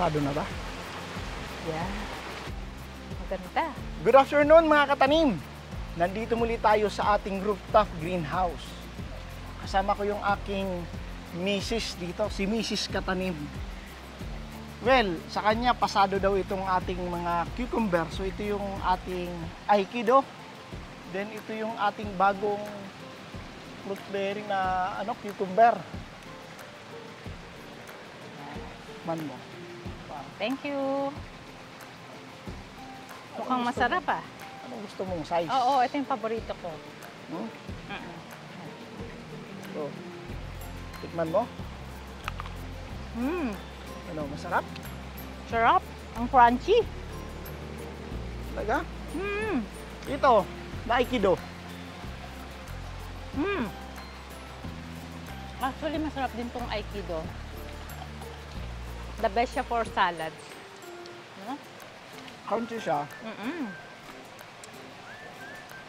Pasado na ba? Yeah. Maganda. Good afternoon mga katanim! Nandito muli tayo sa ating rooftop greenhouse. Kasama ko yung aking misis dito, si Mrs. Katanim. Well, sa kanya pasado daw itong ating mga cucumber. So ito yung ating aikido. Then ito yung ating bagong fruit bearing na cucumber. Man mo. Thank you. Mukhang masarap ah. Anong gusto mong size? Oo, ito yung paborito ko. Hmm? So, tikman mo. Ano, masarap? Sarap. Ang crunchy. Talaga? Ito, na aikido. Actually, masarap din tong aikido. The best siya for salads. No? Crunchy siya.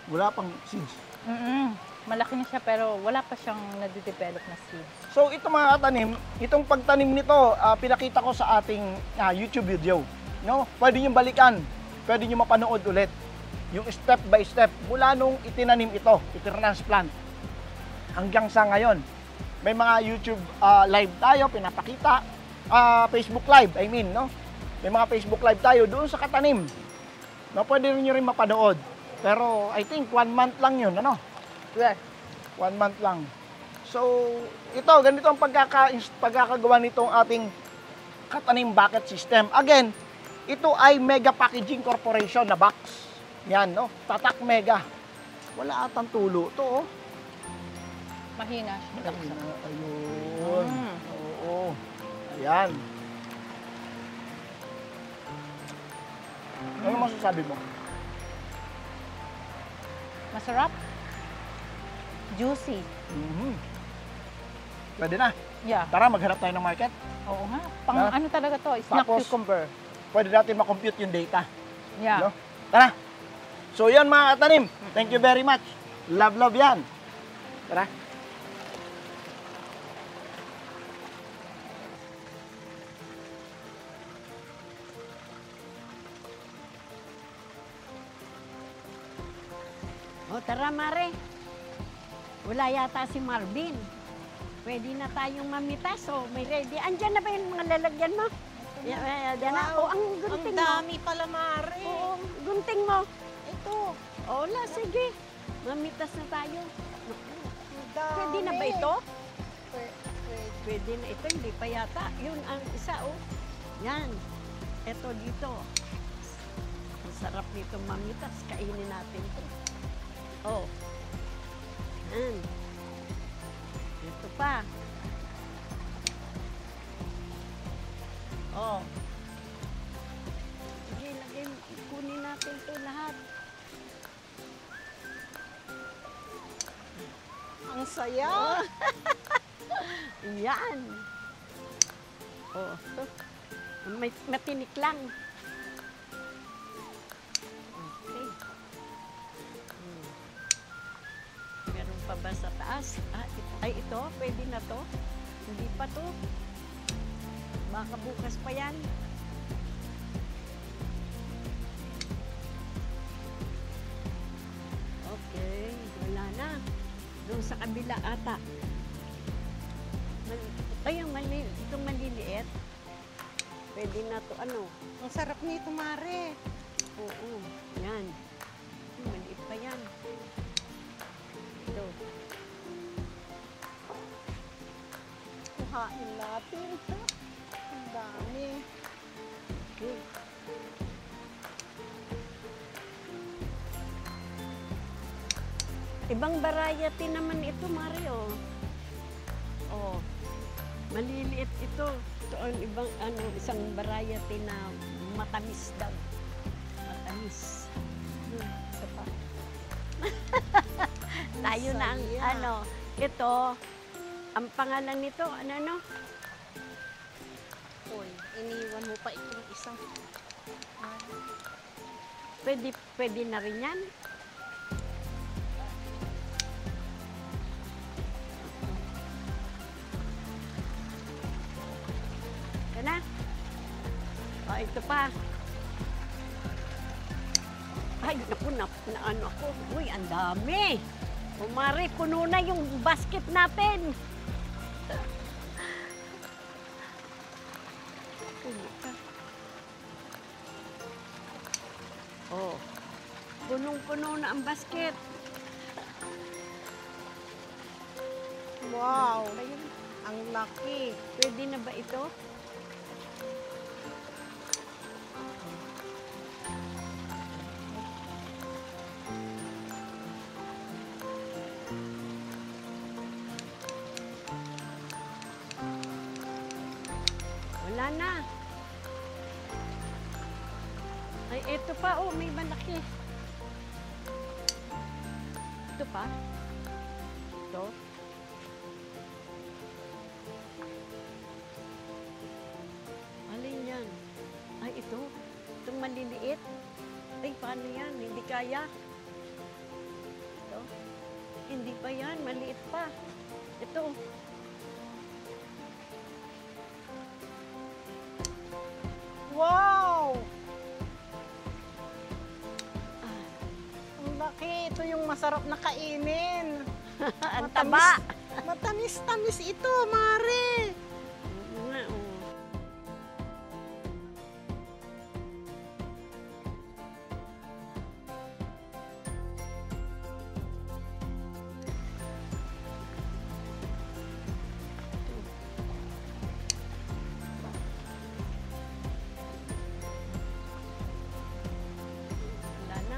Wala pang seeds. Malaki na siya pero wala pa siyang nade-develop na seeds. So ito mga katanim, itong pagtanim nito, pinakita ko sa ating YouTube video. No? Pwede nyo balikan, pwede nyo mapanood ulit. Yung step by step, mula nung itinanim ito, itransplant, hanggang sa ngayon. May mga YouTube live tayo, pinapakita. Facebook live, I mean, no? May mga Facebook live tayo doon sa katanim. No, pwede nyo rin mapanood. Pero I think 1 month lang yun, ano? Yeah. 1 month lang. So, ito, ganito ang pagkakagawa nitong ating katanim bucket system. Again, ito ay Mega Packaging Corporation na box. Yan, no? Tatak Mega. Wala atang tulo. Ito, oh. Mahina siya. Ayun. Oo. Ayan. Ano masasabi mo? Masarap. Juicy. Pwede na. Yeah. Tara, maghanap tayo ng market. Oo nga. Pang Na? ano talaga to? Snack Tapos, cucumber. Pwede natin makompute yung data. Yeah. No? Tara. So, yan mga katanim. Thank you very much. Love, love yan. Tara. O tara Mare, wala yata si Marvin. Pwede na tayong mamitas. O may ready. Andyan na ba yung mga lalagyan mo? Yan na. O ang gunting mo. Ang dami pala, Mare. Oo, gunting mo. Ito. O la, sige. Mamitas na tayo. Ang dami. Pwede na ba ito? Pwede. Pwede na ito. Hindi pa yata. Yun ang isa o. Yan. Ito dito. Ang sarap nito mamitas. Kainin natin ito. Oh. Yan. Ito pa. Oh. Sige, lagay. Kunin natin ito lahat. Ang saya. Yan. Oh. May matinik lang. Okay. Meron pa ba sa taas? Ay, ito, pwede na to. Hindi pa to. Baka bukas pa yan. Okay, wala na. Doon sa kabila ata. Ay, itong maliliit. Pwede na to, ano? Ang sarap nito, Mare. Oo, yan. Maliit pa yan. Ito. Kuhain natin. Ang dami. Okay. Ibang variety naman ito, Mario. Oh. Maliliit ito. Ito ang ibang isang variety na matamis daw. Matamis. Isa pa. Tayo na ang ito, ang pangalan nito, ano? Uy, iniwan mo pa itong isang. Pwede na rin yan. Yan na. ito pa. Ay, naku, na ano ako. Uy, ang dami. Mare, puno na yung basket natin. Puno ka. Oh, punong-puno na ang basket. Wow, Ayun, ang laki. pwede na ba ito? Wala na. Ay, eto pa. Oh, may malaki. Ito pa. Ito. Alin yan? Ay, ito. Itong maliliit. Ay, paano yan? Hindi kaya. Ito. Hindi pa yan. Maliit pa. Ito. Wow! Ah, Ang laki. Ito yung masarap na kainin. ang taba. Matamis-tamis ito, Mare. Oo nga, oh. Wala na.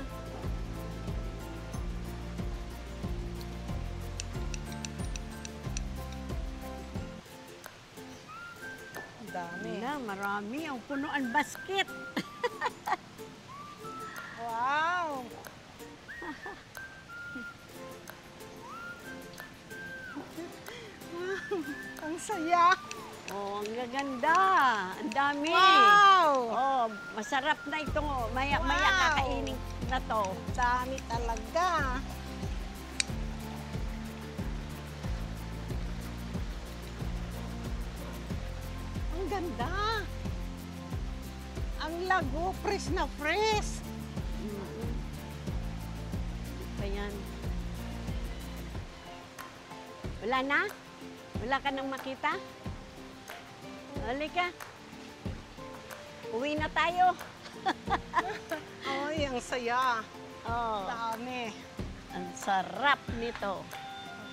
Ang dami. Wala, marami. Ang puno ang basket. Wow! Ang saya. Oh, ang gaganda. Ang dami. Wow! Oh, masarap na ito. Maya-maya Wow! kakainin na to. Dami talaga. Ang ganda. Ang lago, fresh na fresh. Mm-mm. Pa yan. Wala na? Wala ka nang makita? Halika. Uwi na tayo. Ay, ang saya. Oh, Dami. ang sarap nito.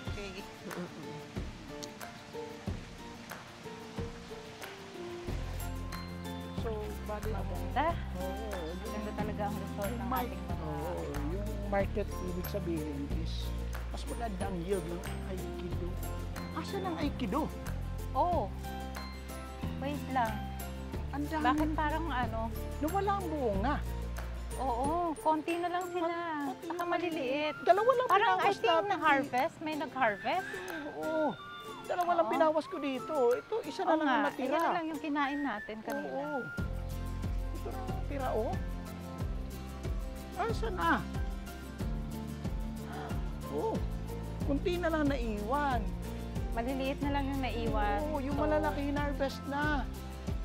Okay. So, bali Maganda. Oo, Maganda talaga ang result ng ating mga... Oo, yung market, ibig sabihin is mas maganda ang yield ng Aikido. Asa ng Aikido? Oh, wait lang. Ang dami. Bakit parang ano? Nawala ang bunga. Oo, konti na lang sila. Saka maliliit. Dalawa lang Parang I pinawas think natin. na-harvest. May nag-harvest. Oo. Dalawa lang Oo. pinawas ko dito. Ito, isa na Oo lang ang nga. natira. Ayan na lang yung kinain natin kanina. Oo. Ito na lang natira, oh. Asa na? Oo. Kunti na lang naiwan. Maliliit na lang yung naiwan. Oo, yung So, malalaki hinarvest na.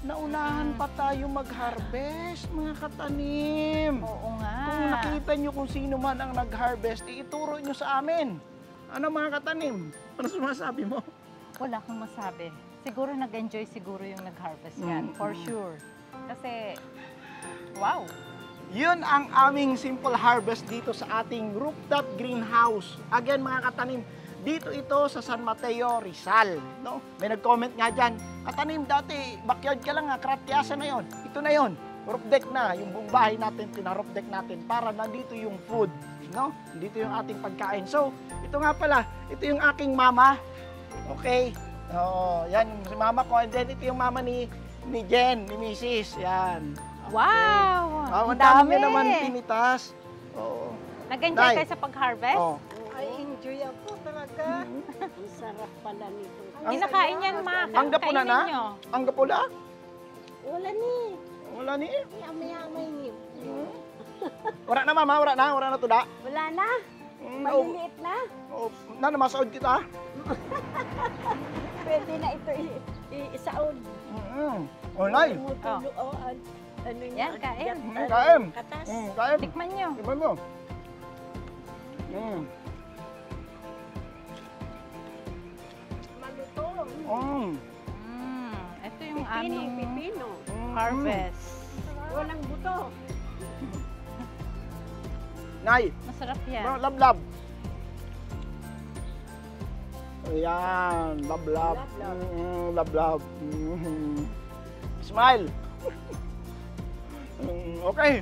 Naunahan pa tayo mag-harvest, mga katanim. Oo nga. Kung nakita nyo kung sino man ang nag-harvest, ituro nyo sa amin. Ano mga katanim? Ano sumasabi mo? Wala akong masabi. Siguro nag-enjoy siguro yung nag-harvest yan. For sure. Kasi, wow. Yun ang aming simple harvest dito sa ating rooftop greenhouse. Again mga katanim, dito ito sa San Mateo, Rizal. No? May nag-comment nga dyan, katanim dati, backyard ka lang nga, kratyasa na yon. Ito na yon. Roof deck na, yung buong bahay natin, tina-roof deck natin para nandito yung food. No? Dito yung ating pagkain. So, ito nga pala, ito yung aking mama. Okay? Oh, yan, si mama ko. And then, ito yung mama ni Jen, ni Mrs. Yan. Wow! Oh, Ang ang dami dami! niya naman pinitas. Oo. Nag-enjoy Day. kayo sa pag-harvest? Oh. Ay, enjoy ako talaga. Ang sarap pala nito. Ang- Kinakain yan, ma. Ang gapuna na? Kainin nyo. Ang gapula? Wala ni. Wala ni. Yamay-yamay ni. Wala na mama, wala na to da. Wala na. Oh, Maliliit na. na namasaod kita. Pwede na ito isaon. Online. Tumutulo. Oh, ano Yan, kain. Kain. Katas. Kain. Tikman nyo. Tikman mo. Malutong. Ito yung Pipino, aming pipino. harvest. Walang buto. Nay, Masarap yan. lab-lab. Ayan, lab-lab. Lab-lab. Lab-lab. Smile. Okay.